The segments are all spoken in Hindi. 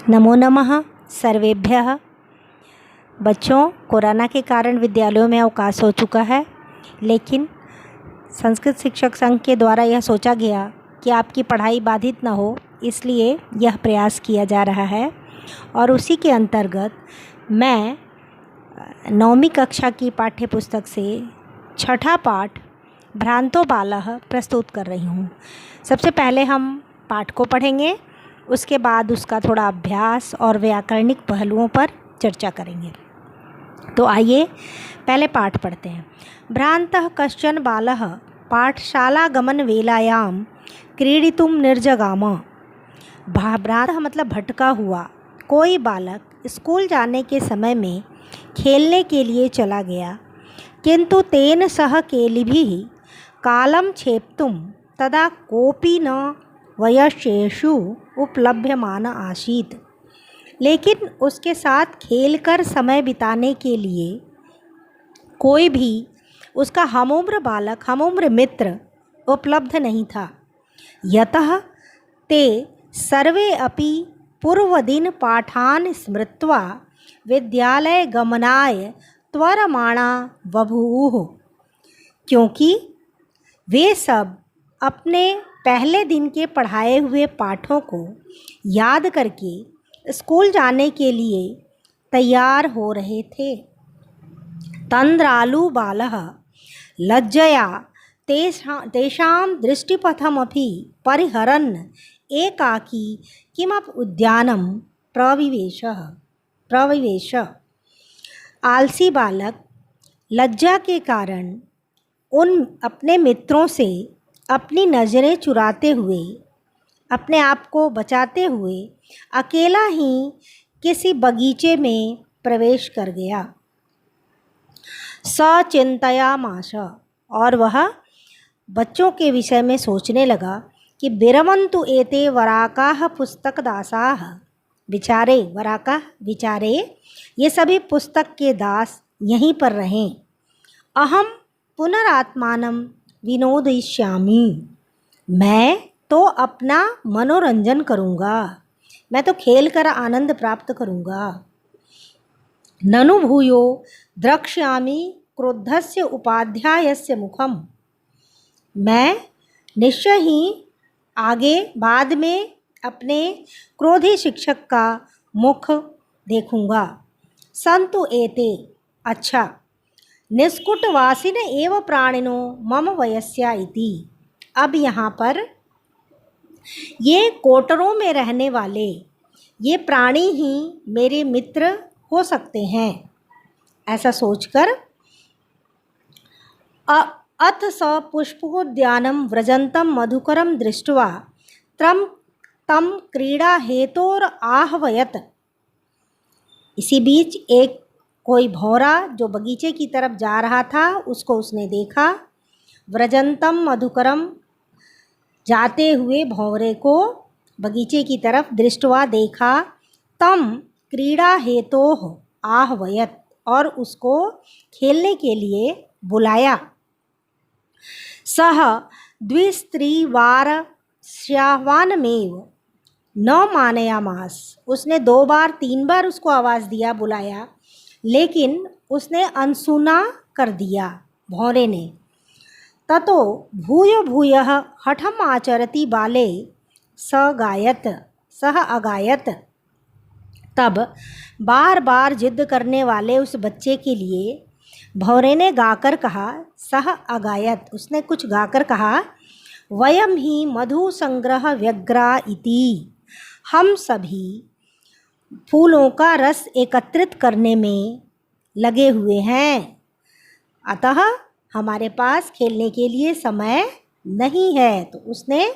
नमो नमः सर्वेभ्यः। बच्चों, कोरोना के कारण विद्यालयों में अवकाश हो चुका है, लेकिन संस्कृत शिक्षक संघ के द्वारा यह सोचा गया कि आपकी पढ़ाई बाधित न हो, इसलिए यह प्रयास किया जा रहा है। और उसी के अंतर्गत मैं 9वीं कक्षा की पाठ्य पुस्तक से छठा पाठ भ्रांतो बालः प्रस्तुत कर रही हूँ। सबसे पहले हम पाठ को पढ़ेंगे, उसके बाद उसका थोड़ा अभ्यास और व्याकरणिक पहलुओं पर चर्चा करेंगे। तो आइए पहले पाठ पढ़ते हैं। भ्रांतः कश्चन बालः पाठशालागमन वेलायां क्रीडितुं निर्जगाम। भ्रांतः मतलब भटका हुआ। कोई बालक स्कूल जाने के समय में खेलने के लिए चला गया, किंतु तेन सह केलिभिः कालं क्षेप्तुं तदा कोऽपि न वयस्येषु उपलभ्यमान आसीत्। लेकिन उसके साथ खेलकर समय बिताने के लिए कोई भी उसका हमउम्र बालक, हमउम्र मित्र उपलब्ध नहीं था। यतः ते सर्वे अपि पूर्वदिन पाठान् स्मृत्वा विद्यालय गमनाय त्वरमाणा बभूवुः। क्योंकि वे सब अपने पहले दिन के पढ़ाए हुए पाठों को याद करके स्कूल जाने के लिए तैयार हो रहे थे। तंद्रालु बालः लज्जया तेषां दृष्टिपथमपि परिहरन् एकाकी किमपि उद्यानं प्रविवेश। आलसी बालक लज्जा के कारण उन अपने मित्रों से अपनी नज़रें चुराते हुए, अपने आप को बचाते हुए अकेला ही किसी बगीचे में प्रवेश कर गया। सचिंतयामास, और वह बच्चों के विषय में सोचने लगा कि विरमन्तु एते वराकाः पुस्तकदासाः। बिचारे वराका, बिचारे ये सभी पुस्तक के दास यहीं पर रहें। अहम पुनरात्मानं विनोदयिष्यामि, मैं तो अपना मनोरंजन करूँगा, मैं तो खेल कर आनंद प्राप्त करूँगा। ननु भूयो द्रक्ष्यामि क्रुद्धस्य उपाध्यायस्य मुखम, मैं निश्चय ही आगे बाद में अपने क्रोधी शिक्षक का मुख देखूँगा। संतु एते, अच्छा, निष्कुटवासिन एव प्राणिनो मम वयस्या इति। अब यहाँ पर ये कोटरों में रहने वाले ये प्राणी ही मेरे मित्र हो सकते हैं, ऐसा सोचकर अथ स पुष्पोद्यानं व्रजन्तं मधुकरं दृष्ट्वा तं क्रीड़ा हेतोर आहवयत। इसी बीच एक कोई भौरा जो बगीचे की तरफ जा रहा था, उसको उसने देखा। व्रजंतम मधुकरम, जाते हुए भौरे को बगीचे की तरफ दृष्टवा देखा। तम क्रीड़ा हेतोः आहवयत, और उसको खेलने के लिए बुलाया। सह द्विस्त्रिवारस्याह्वानमेव न मानयामास, उसने 2 बार 3 बार उसको आवाज़ दिया, बुलाया, लेकिन उसने अनसुना कर दिया भौरे ने। ततो भूयो भूयः हठम आचरति बाले सह अगायत। तब बार बार जिद करने वाले उस बच्चे के लिए भौरे ने गाकर कहा, सह अगायत, उसने कुछ गाकर कहा, वयम ही मधु संग्रह व्यग्रा इति, हम सभी फूलों का रस एकत्रित करने में लगे हुए हैं, अतः हमारे पास खेलने के लिए समय नहीं है। तो उसने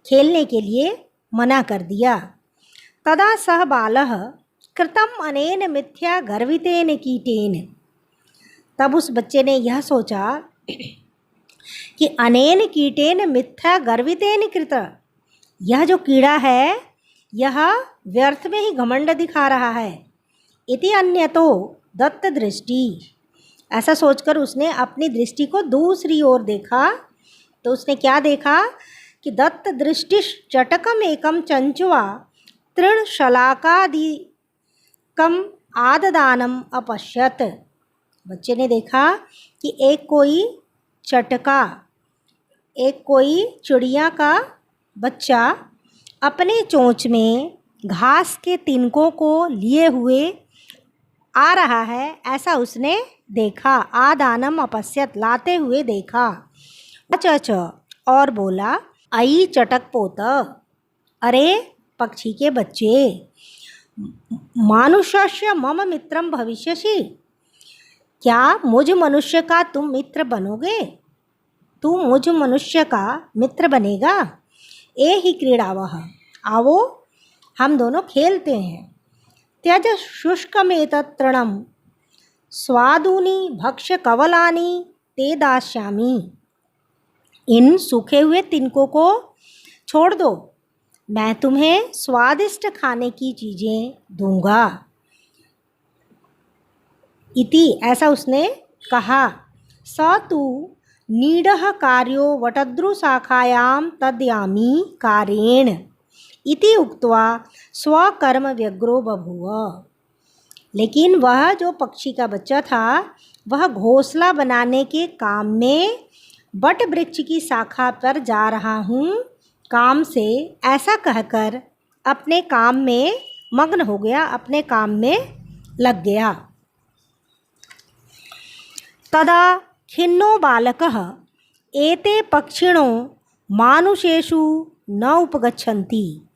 खेलने के लिए मना कर दिया। तदा सह बालः कृतम अनेन मिथ्या गर्वितेन कीटेन, तब उस बच्चे ने यह सोचा कि अनेन कीटेन मिथ्या गर्वितेन कृत, यह जो कीड़ा है यह व्यर्थ में ही घमंड दिखा रहा है। इति अन्यतो दत्त दृष्टि, ऐसा सोचकर उसने अपनी दृष्टि को दूसरी ओर देखा। तो उसने क्या देखा कि दत्त दृष्टि चटकम एकम चंचुआ तृणशलाकादिकम आददानम अपश्यत। बच्चे ने देखा कि एक कोई चिड़िया का बच्चा अपने चोंच में घास के तिनकों को लिए हुए आ रहा है, ऐसा उसने देखा। आदानम अपश्यत, लाते हुए देखा। अच और बोला, आई चटक पोत, अरे पक्षी के बच्चे, मानुष्यस्य मम मित्रम भविष्यसि, क्या मुझ मनुष्य का तुम मित्र बनोगे? तू मुझ मनुष्य का मित्र बनेगा? ए ही क्रीड़ावह, आओ हम दोनों खेलते हैं। त्यज शुष्कमेतत् तृणम स्वादूनि भक्ष्य कवलानि ते दास्यामि। इन सूखे हुए तिनकों को छोड़ दो, मैं तुम्हें स्वादिष्ट खाने की चीज़ें दूंगा। इति, ऐसा उसने कहा। स तु नीडः कार्यो वटद्रुशाखायां तद्यामी कारेण इति उक्त्वा स्वकर्म व्यग्रो बभूव। लेकिन वह जो पक्षी का बच्चा था, वह घोंसला बनाने के काम में बट वृक्ष की शाखा पर जा रहा हूँ काम से, ऐसा कहकर अपने काम में मग्न हो गया, अपने काम में लग गया। तदा खिन्नो बालकः एते पक्षिणो मानुषेषु न उपगच्छन्ति।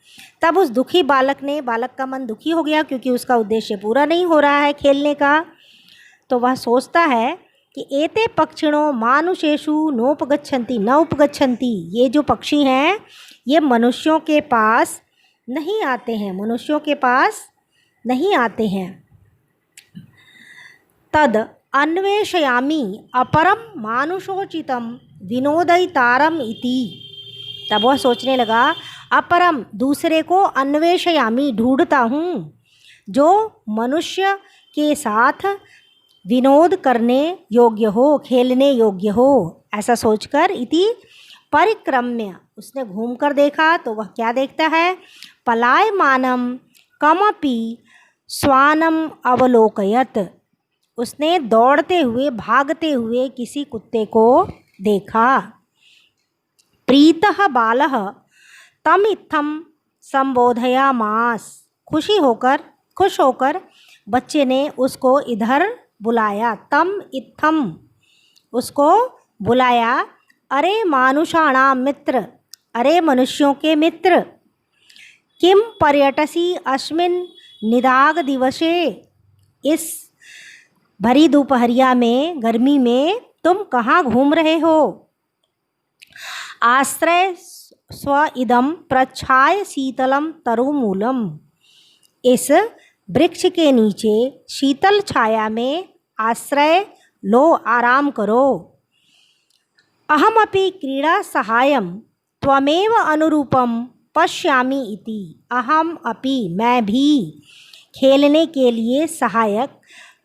तब उस दुखी बालक का मन दुखी हो गया, क्योंकि उसका उद्देश्य पूरा नहीं हो रहा है खेलने का। तो वह सोचता है कि एते पक्षिणो मानुषेषु नोपगच्छन्ति, न उपगच्छन्ति, ये जो पक्षी हैं ये मनुष्यों के पास नहीं आते हैं, तद अन्वेषयामि अपरम मानुषोचितम विनोदयितारम इति। तब वह सोचने लगा, अपरम, दूसरे को, अन्वेषयामि, ढूंढता हूँ, जो मनुष्य के साथ विनोद करने योग्य हो, खेलने योग्य हो, ऐसा सोचकर इति परिक्रम्य, उसने घूमकर देखा तो वह क्या देखता है? पलायमानम कमपि श्वानम अवलोकयत, उसने दौड़ते हुए, भागते हुए किसी कुत्ते को देखा। प्रीतः बालः तम इत्थम संबोधयामास, खुश होकर बच्चे ने उसको इधर बुलाया। तम इत्थम, उसको बुलाया। अरे मानुषाणाम मित्र, अरे मनुष्यों के मित्र, किम पर्यटसी अस्मिन् निदाग दिवसे, इस भरी दोपहरिया में, गर्मी में तुम कहाँ घूम रहे हो? आश्रय स्व इदम प्रच्छाय शीतलम तरुमूलम, इस वृक्ष के नीचे शीतल छाया में आश्रय लो, आराम करो। अहमपि क्रीड़ा सहायम त्वमेव अनुरूपम पश्यामि इति, अहम अपि, मैं भी खेलने के लिए सहायक,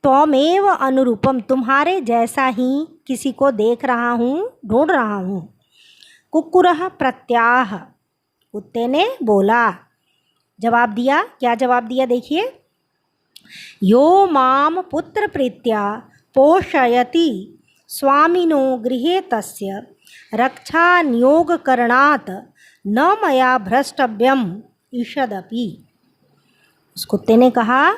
त्वमेव अनुरूपम, तुम्हारे जैसा ही किसी को देख रहा हूँ, ढूंढ रहा हूँ। कुक्कुरः प्रत्याह, कुत्ते ने बोला, जवाब दिया। क्या जवाब दिया देखिए। यो माम पुत्र प्रीत्या पोषयति स्वामिनो गृहे तस्य रक्षा नियोग करणात् न मया भ्रष्टव्यम ईषदपि। उस कुत्ते ने कहा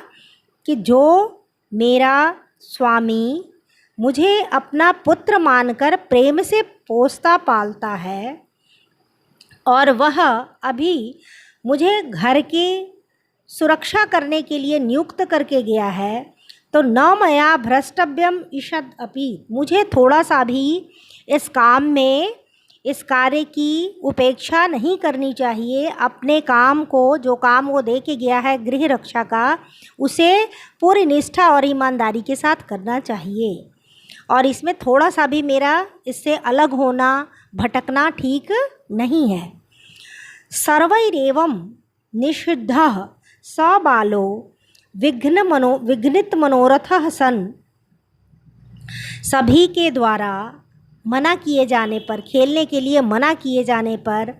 कि जो मेरा स्वामी मुझे अपना पुत्र मानकर प्रेम से पोसता पालता है, और वह अभी मुझे घर की सुरक्षा करने के लिए नियुक्त करके गया है, तो न मया भ्रष्टव्यम ईषद अपि, मुझे थोड़ा सा भी इस काम में, इस कार्य की उपेक्षा नहीं करनी चाहिए। अपने काम को, जो काम वो दे के गया है गृह रक्षा का, उसे पूरी निष्ठा और ईमानदारी के साथ करना चाहिए, और इसमें थोड़ा सा भी मेरा इससे अलग होना, भटकना ठीक नहीं है। सर्वैरेवं निषिद्धः स बालो विघ्नित मनोरथः सन, सभी के द्वारा मना किए जाने पर, खेलने के लिए मना किए जाने पर,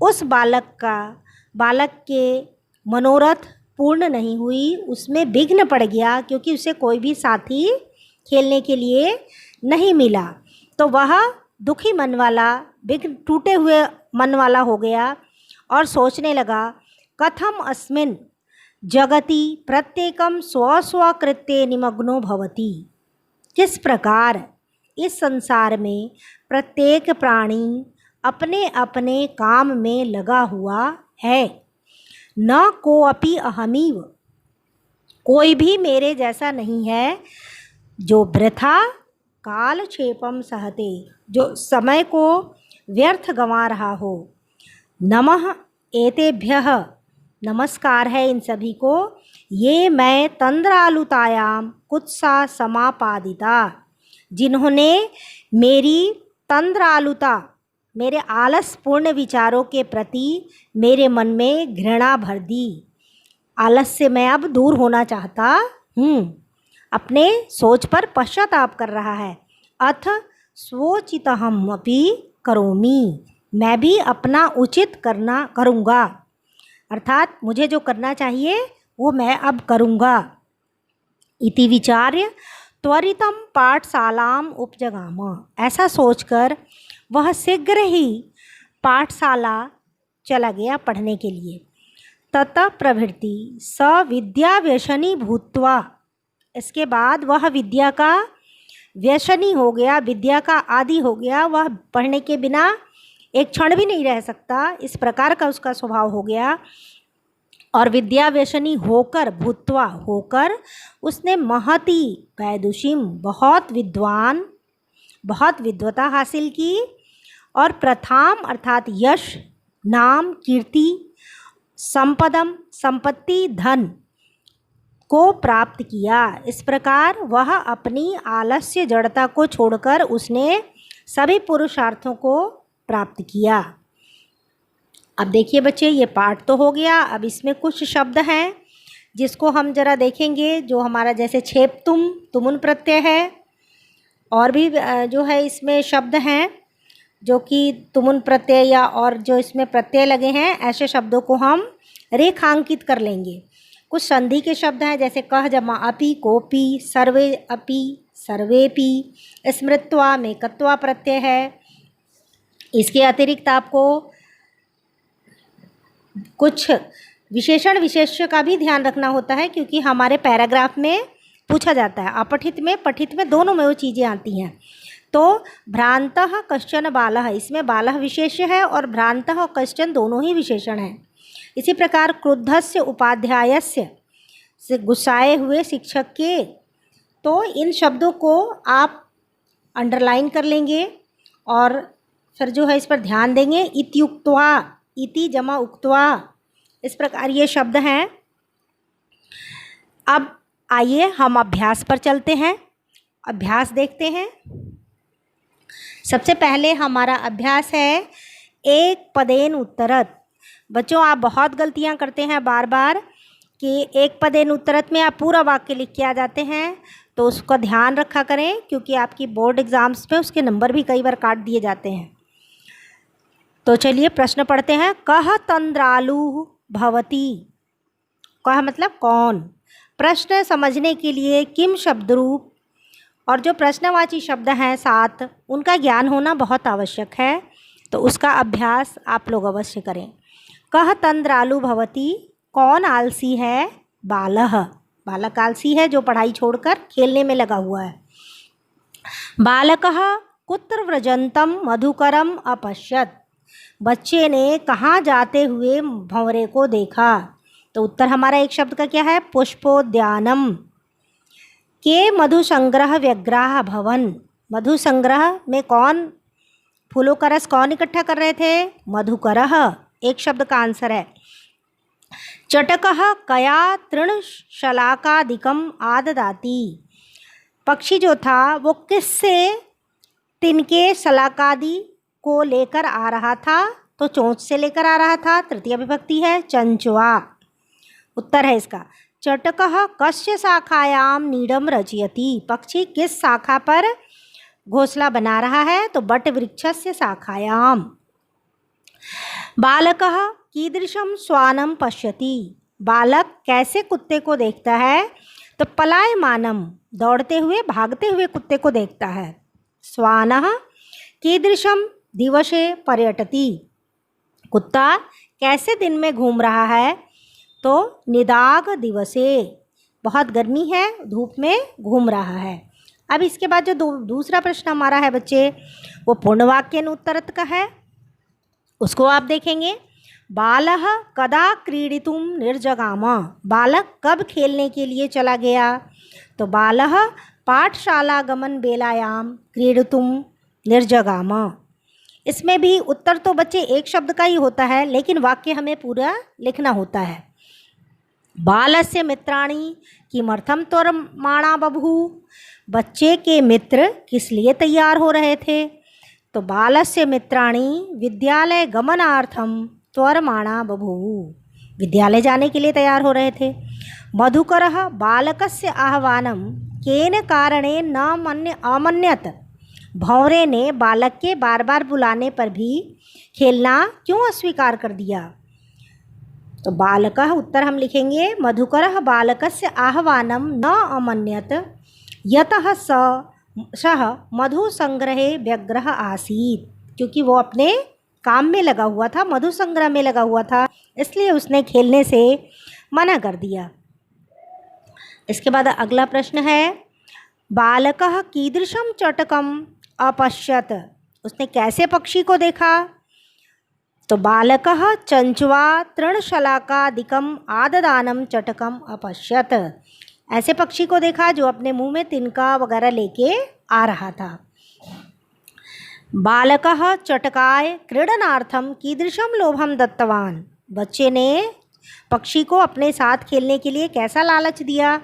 उस बालक के मनोरथ पूर्ण नहीं हुई, उसमें विघ्न पड़ गया क्योंकि उसे कोई भी साथी खेलने के लिए नहीं मिला। तो वह दुखी मन वाला, विघ्न टूटे हुए मन वाला हो गया और सोचने लगा, कथम अस्मिन् जगति प्रत्येकम स्वस्वकृत्ये निमग्नो भवति। किस प्रकार इस संसार में प्रत्येक प्राणी अपने अपने काम में लगा हुआ है। न कोऽपि अहमीव, कोई भी मेरे जैसा नहीं है, जो वृथा कालक्षेपम सहते, जो समय को व्यर्थ गंवा रहा हो। नमः एतेभ्यः, नमस्कार है इन सभी को। ये मैं तंद्रालुतायाम कुत्सा समापादिता, जिन्होंने मेरी तंद्रालुता, मेरे आलसपूर्ण विचारों के प्रति मेरे मन में घृणा भर दी। आलस से मैं अब दूर होना चाहता हूँ, अपने सोच पर पश्चाताप कर रहा है। अथ स्वोचितहमपि करोमि, मैं भी अपना उचित करूँगा, अर्थात मुझे जो करना चाहिए वो मैं अब करूँगा। इति विचार्य त्वरितम पाठशालाम उपजगाम, ऐसा सोचकर वह शीघ्र ही पाठशाला चला गया पढ़ने के लिए। ततः प्रभृति स विद्या व्यसनी भूत्वा, इसके बाद वह विद्या का व्यसनी हो गया, विद्या का आदी हो गया। वह पढ़ने के बिना एक क्षण भी नहीं रह सकता, इस प्रकार का उसका स्वभाव हो गया। और विद्या व्यसनी होकर, भूत्वा होकर, उसने महती वैदुषीम, बहुत विद्वान, बहुत विद्वता हासिल की। और प्रथाम अर्थात यश, नाम, कीर्ति, संपदम, संपत्ति, धन को प्राप्त किया। इस प्रकार वह अपनी आलस्य जड़ता को छोड़कर उसने सभी पुरुषार्थों को प्राप्त किया। अब देखिए बच्चे, ये पाठ तो हो गया। अब इसमें कुछ शब्द हैं जिसको हम जरा देखेंगे, जो हमारा जैसे छेप तुम, तुमुन प्रत्यय है, और भी जो है इसमें शब्द हैं जो कि तुमुन प्रत्यय या और जो इसमें प्रत्यय लगे हैं, ऐसे शब्दों को हम रेखांकित कर लेंगे। कुछ संधि के शब्द हैं जैसे कह जमा अपि, कोपि, सर्वे अपि, सर्वेपि, स्मृत्वा में कत्वा प्रत्यय है। इसके अतिरिक्त आपको कुछ विशेषण विशेष्य का भी ध्यान रखना होता है, क्योंकि हमारे पैराग्राफ में पूछा जाता है। अपठित में, पठित में, दोनों में वो चीज़ें आती हैं। तो भ्रांतः कश्चन बालः, इसमें बालः विशेष्य है और भ्रांतः कश्चन दोनों ही विशेषण हैं। इसी प्रकार क्रुद्धस्य उपाध्यायस्य, से गुस्साए हुए शिक्षक के, तो इन शब्दों को आप अंडरलाइन कर लेंगे और फिर जो है इस पर ध्यान देंगे। इत्युक्त्वा, इति जमा उक्त्वा, इस प्रकार ये शब्द हैं। अब आइए हम अभ्यास पर चलते हैं, अभ्यास देखते हैं। सबसे पहले हमारा अभ्यास है एक पदेन उत्तरत। बच्चों, आप बहुत गलतियां करते हैं बार बार कि एक पदेन उत्तरत में आप पूरा वाक्य लिख के आ जाते हैं, तो उसका ध्यान रखा करें, क्योंकि आपकी बोर्ड एग्ज़ाम्स पे उसके नंबर भी कई बार काट दिए जाते हैं। तो चलिए प्रश्न पढ़ते हैं। कह तंद्रालु भवती, कह मतलब कौन। प्रश्न समझने के लिए किम शब्द रूप और जो प्रश्नवाची शब्द हैं 7, उनका ज्ञान होना बहुत आवश्यक है। तो उसका अभ्यास आप लोग अवश्य करें। कह तंद्रालु भवती, कौन आलसी है। बालः, बालक आलसी है जो पढ़ाई छोड़कर खेलने में लगा हुआ है। बालकः कुत्र व्रजंतम मधुकरम अपश्यत, बच्चे ने कहाँ जाते हुए भंवरे को देखा। तो उत्तर हमारा एक शब्द का क्या है, पुष्पोद्यानम। के मधु संग्रह व्यग्राह भवन, मधु संग्रह में कौन, फूलों का रस कौन इकट्ठा कर रहे थे, मधुकरः, एक शब्द का आंसर है। चटकः कया तृणशलाकादिकम आददाति, पक्षी जो था वो किससे तिनके शलाकादि को लेकर आ रहा था। तो चोंच से लेकर आ रहा था, तृतीय विभक्ति है, चंचुआ उत्तर है इसका। चटकः कस्य शाखायाम नीडम रचयति, पक्षी किस शाखा पर घोंसला बना रहा है, तो बट वृक्षस्य शाखायाम। बालकः कीदृशं श्वानं पश्यति, बालक कैसे कुत्ते को देखता है? तो पलायमानम, दौड़ते हुए भागते हुए कुत्ते को देखता है। श्वानः कीदृशम दिवसे पर्यटति, कुत्ता कैसे दिन में घूम रहा है? तो निदाग दिवसे, बहुत गर्मी है, धूप में घूम रहा है। अब इसके बाद जो दूसरा प्रश्न हमारा है बच्चे, वो पूर्ण वाक्यन उत्तरत का है, उसको आप देखेंगे। बालः कदा क्रीडितुम निर्जगाम, बालक कब खेलने के लिए चला गया? तो बालः पाठशाला गमन बेलायाम क्रीडितुम निर्जगाम। इसमें भी उत्तर तो बच्चे एक शब्द का ही होता है, लेकिन वाक्य हमें पूरा लिखना होता है। बालस्य मित्राणि किमर्थम त्वरमाणा बभूव, बच्चे के मित्र किस लिए तैयार हो रहे थे? तो बालस्य मित्राणि विद्यालय गमनार्थम त्वरमाणा बभूव, विद्यालय जाने के लिए तैयार हो रहे थे। मधुकरः बालकस्य आह्वानं केन कारणेन न अमन्यत, भंवरे ने बालक के बार बार बुलाने पर भी खेलना क्यों अस्वीकार कर दिया? तो बालकः, उत्तर हम लिखेंगे मधुकरः बालकस्य आह्वानं न अमन्यत यतः सः मधु संग्रहे व्यग्रः आसीत्, क्योंकि वो अपने काम में लगा हुआ था, मधु संग्रह में लगा हुआ था, इसलिए उसने खेलने से मना कर दिया। इसके बाद अगला प्रश्न है, बालकः कीदृशं चटकम अपश्यत, उसने कैसे पक्षी को देखा? तो बालकः चंचवा तृणशलाकादिकम आददानम चटकम अपश्यत, ऐसे पक्षी को देखा जो अपने मुंह में तिनका वगैरह लेके आ रहा था। बालकः चटकाय क्रीडनार्थम कीदृशम लोभम दत्तवान, बच्चे ने पक्षी को अपने साथ खेलने के लिए कैसा लालच दिया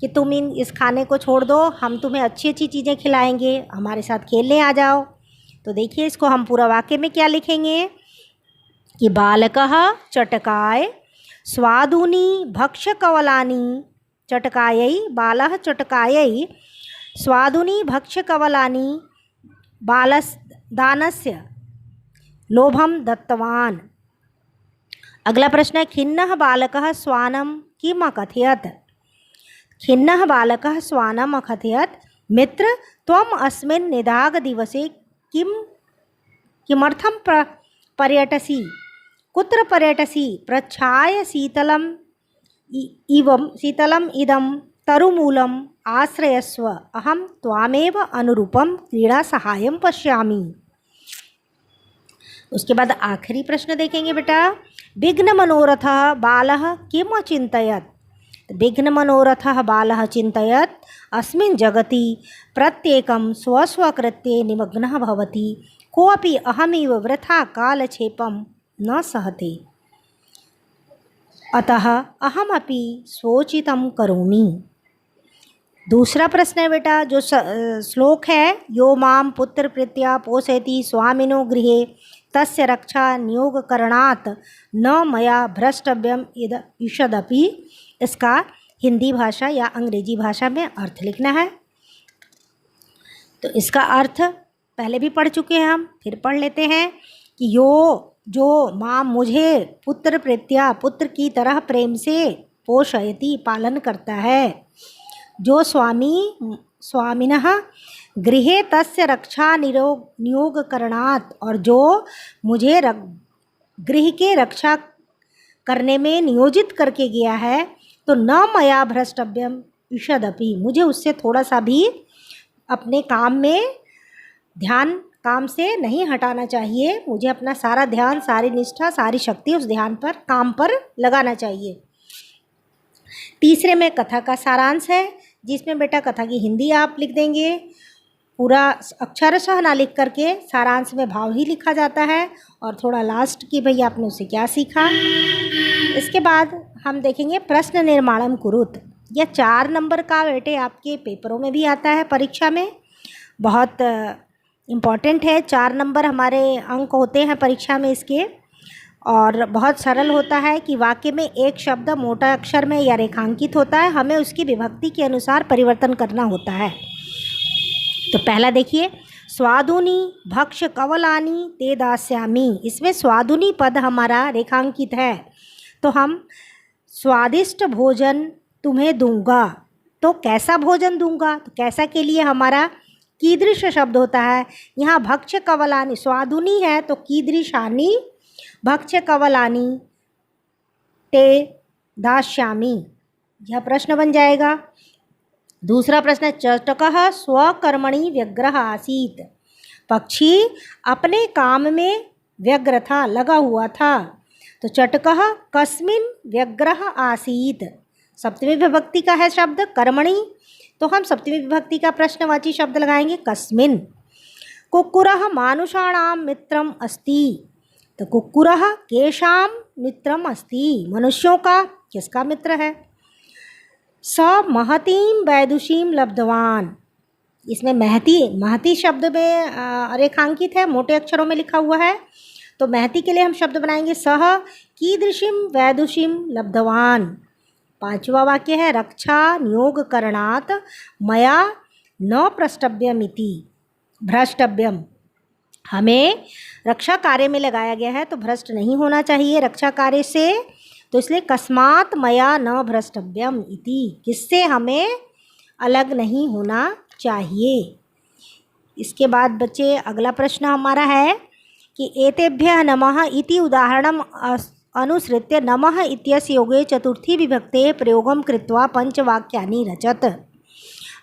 कि तुम इस खाने को छोड़ दो, हम तुम्हें अच्छी अच्छी चीज़ें खिलाएंगे, हमारे साथ खेलने आ जाओ। तो देखिए इसको हम पूरा वाक्य में क्या लिखेंगे कि बालकः चटकाय स्वादूनि भक्ष्यकवलानि, चटकायै बालः चटकायै स्वादूनि भक्ष्यकवलानि बालदानस्य लोभम दत्तवान। अगला प्रश्न है, खिन्नः बालकः श्वानं किम अकथयत्, खिन्नः बालकः श्वानम् अकथयत् मित्र त्वम् अस्मिन् निदाग दिवसे किमर्थं पर्यटसि, कुत्र पर्यटसि, प्रच्छाय शीतलम् इदं तरुमूलम् आश्रयस्व, अहं त्वामेव अनुरूपं क्रीड़ा सहायं पश्यामि। उसके बाद आखिरी प्रश्न देखेंगे बेटा, विघ्न मनोरथः बालः किम अचिन्तयत्, विघ्न मनोरथः बालः चिन्तयत् अस्मिन् जगति प्रत्येकं स्वस्वकृत्ये निमग्नः भवति, कोऽपि अहमिव वृथा कालक्षेपं न सहते, अतः अहमपि सोचितं करोमि। दूसरा प्रश्न है बेटा, जो श्लोक है, यो मां पुत्र प्रीत्या पोषयति स्वामिनो गृहे तस्य रक्षा नियोगकरणात् न मया भ्रष्टव्यम ईषदपि, इसका हिंदी भाषा या अंग्रेजी भाषा में अर्थ लिखना है। तो इसका अर्थ पहले भी पढ़ चुके हैं हम, फिर पढ़ लेते हैं कि जो माँ मुझे पुत्र प्रीत्या, पुत्र की तरह प्रेम से पोषयति, पालन करता है, जो स्वामिनः गृहे तस्य रक्षा नियोगकरणात्, और जो मुझे गृह के रक्षा करने में नियोजित करके गया है, तो न मया भ्रष्टव्यम ईषदपि, मुझे उससे थोड़ा सा भी अपने काम में ध्यान, काम से नहीं हटाना चाहिए, मुझे अपना सारा ध्यान, सारी निष्ठा, सारी शक्ति उस ध्यान पर, काम पर लगाना चाहिए। तीसरे में कथा का सारांश है, जिसमें बेटा कथा की हिंदी आप लिख देंगे, पूरा अक्षरशः ना लिख करके सारांश में भाव ही लिखा जाता है, और थोड़ा लास्ट की भई आपने उससे क्या सीखा। इसके बाद हम देखेंगे प्रश्न निर्माणम कुरुत, यह 4 नंबर का बेटे आपके पेपरों में भी आता है, परीक्षा में बहुत इम्पॉर्टेंट है। 4 नंबर हमारे अंक होते हैं परीक्षा में इसके, और बहुत सरल होता है कि वाक्य में एक शब्द मोटा अक्षर में या रेखांकित होता है, हमें उसकी विभक्ति के अनुसार परिवर्तन करना होता है। तो पहला देखिए, स्वादुनी भक्ष कवलानी ते दास्यामी, इसमें स्वादुनी पद हमारा रेखांकित है, तो हम स्वादिष्ट भोजन तुम्हें दूंगा, तो कैसा भोजन दूंगा, तो कैसा के लिए हमारा कीदृश शब्द होता है। यहाँ भक्ष्य कवलानी स्वादुनी है तो कीदृशानी भक्ष्य कवलानी ते दास्यामि, यह प्रश्न बन जाएगा। दूसरा प्रश्न, चटकः स्वकर्मणि व्यग्रः आसीत्, पक्षी अपने काम में व्यग्र था, लगा हुआ था। तो चटकः कस्मिन् व्यग्रः आसीत्, सप्तमी विभक्ति का है शब्द कर्मणि, तो हम सप्तमी विभक्ति का प्रश्नवाची शब्द लगाएंगे कस्मिन्। कुक्कुरः मानुषाणां मित्रम् अस्ति, तो कुक्कुरः केषां मित्रम् अस्ति, मनुष्यों का किसका मित्र है। स महतीं वैदुषीं लब्धवान, इसमें महती शब्द में रेखांकित है, मोटे अक्षरों में लिखा हुआ है, तो महती के लिए हम शब्द बनाएंगे सह कीदृशीं वैदुषीं लब्धवान। पांचवा वाक्य है, रक्षा नियोग करणात् मया न प्रष्टव्यमिति भ्रष्टव्यम, हमें रक्षा कार्य में लगाया गया है तो भ्रष्ट नहीं होना चाहिए रक्षा कार्य से, तो इसलिए कस्मात् मया न भ्रष्टव्यम इति, किससे हमें अलग नहीं होना चाहिए। इसके बाद बच्चे अगला प्रश्न हमारा है कि एतेभ्यः नमः इति उदाहरणम् अनुसृत्य नमः इत्यस्य योगे चतुर्थी विभक्ते प्रयोगं कृत्वा पंचवाक्यानि रचत।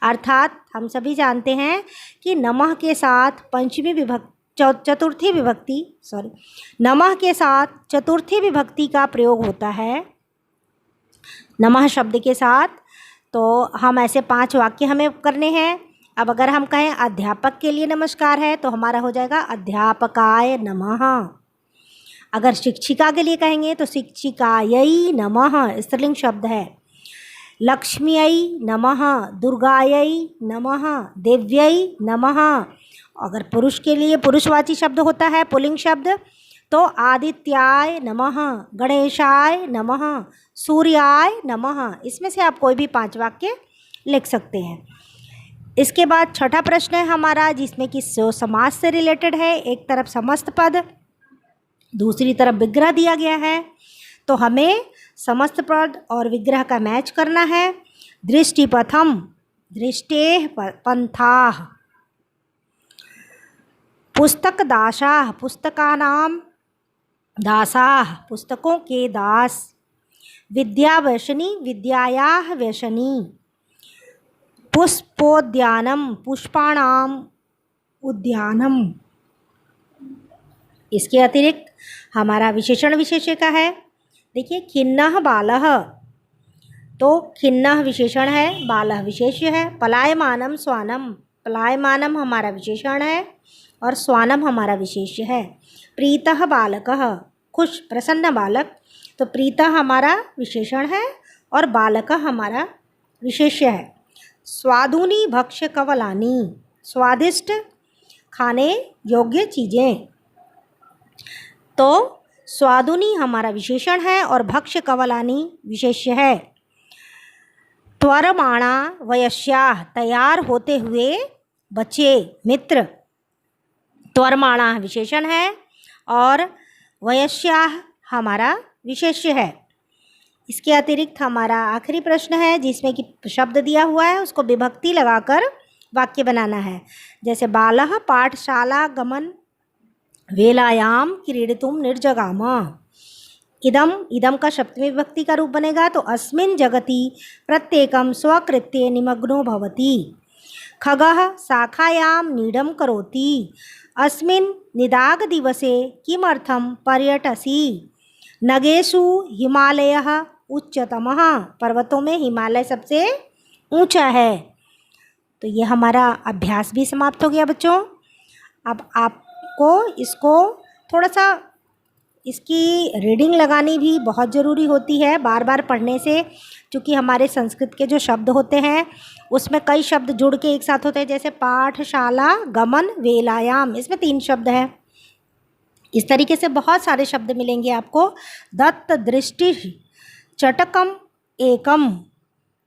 अर्थात हम सभी जानते हैं कि नमः के साथ नमः के साथ चतुर्थी विभक्ति का प्रयोग होता है नमः शब्द के साथ। तो हम ऐसे 5 वाक्य हमें करने हैं। अब अगर हम कहें अध्यापक के लिए नमस्कार है तो हमारा हो जाएगा अध्यापकाय नमः। अगर शिक्षिका के लिए कहेंगे तो शिक्षिकायै नमः, स्त्रीलिंग शब्द है। लक्ष्म्यै नमः, दुर्गायै नमः, देव्यै नमः। अगर पुरुष के लिए पुरुषवाची शब्द होता है पुल्लिंग शब्द तो आदित्याय नमः, गणेशाय नमः, सूर्याय नमः। इसमें से आप कोई भी 5 वाक्य लिख सकते हैं। इसके बाद छठा प्रश्न है हमारा जिसमें कि समास से रिलेटेड है। एक तरफ समस्त पद, दूसरी तरफ विग्रह दिया गया है, तो हमें समस्त पद और विग्रह का मैच करना है। दृष्टिपथम, दृष्टेः पंथाः, पुस्तक दासाः, पुस्तकानां दासाः, पुस्तकों के दास। विद्या व्यसनी, विद्यायाः व्यसनी। पुष्पोद्यानम, पुष्पाणाम उद्यानम। इसके अतिरिक्त हमारा विशेषण विशेष्य का है। देखिए खिन्नः बालः, तो खिन्नः विशेषण है, बालः विशेष्य है। पलायमानम स्वानम, पलायमानम हमारा विशेषण है और स्वानम हमारा विशेष्य है। प्रीतः बालकः, खुश प्रसन्न बालक, तो प्रीतः हमारा विशेषण है और बालकः हमारा विशेष्य है। स्वादुनी भक्ष्य कवलानी, स्वादिष्ट खाने योग्य चीज़ें, तो स्वादुनी हमारा विशेषण है और भक्ष्य कवलानी विशेष्य है। त्वरमाणा वयस्याः, तैयार होते हुए बच्चे मित्र। त्वरमाणा विशेषण है और वयस्याः हमारा विशेष्य है। इसके अतिरिक्त हमारा आखिरी प्रश्न है जिसमें कि शब्द दिया हुआ है उसको विभक्ति लगाकर वाक्य बनाना है। जैसे बालः पाठशाला गमन वेलायाम क्रीडितुम निर्जगाम। इदम, इदम का सप्तमी विभक्ति का रूप बनेगा तो अस्मिन् जगति प्रत्येकं स्वकृत्ये निमग्नो भवति। खगः शाखायां नीडं करोति। अस्मिन् निदाग दिवसे किमर्थं पर्यटसि। नगेषु हिमालयः उच्चतमः, पर्वतों में हिमालय सबसे ऊंचा है। तो ये हमारा अभ्यास भी समाप्त हो गया बच्चों। अब आपको इसको थोड़ा सा इसकी रीडिंग लगानी भी बहुत ज़रूरी होती है बार बार पढ़ने से, क्योंकि हमारे संस्कृत के जो शब्द होते हैं उसमें कई शब्द जुड़ के एक साथ होते हैं। जैसे पाठशाला गमन वेलायाम, इसमें 3 शब्द हैं। इस तरीके से बहुत सारे शब्द मिलेंगे आपको। दत्त दृष्टि चटकम एकम,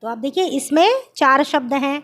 तो आप देखिए इसमें 4 शब्द हैं।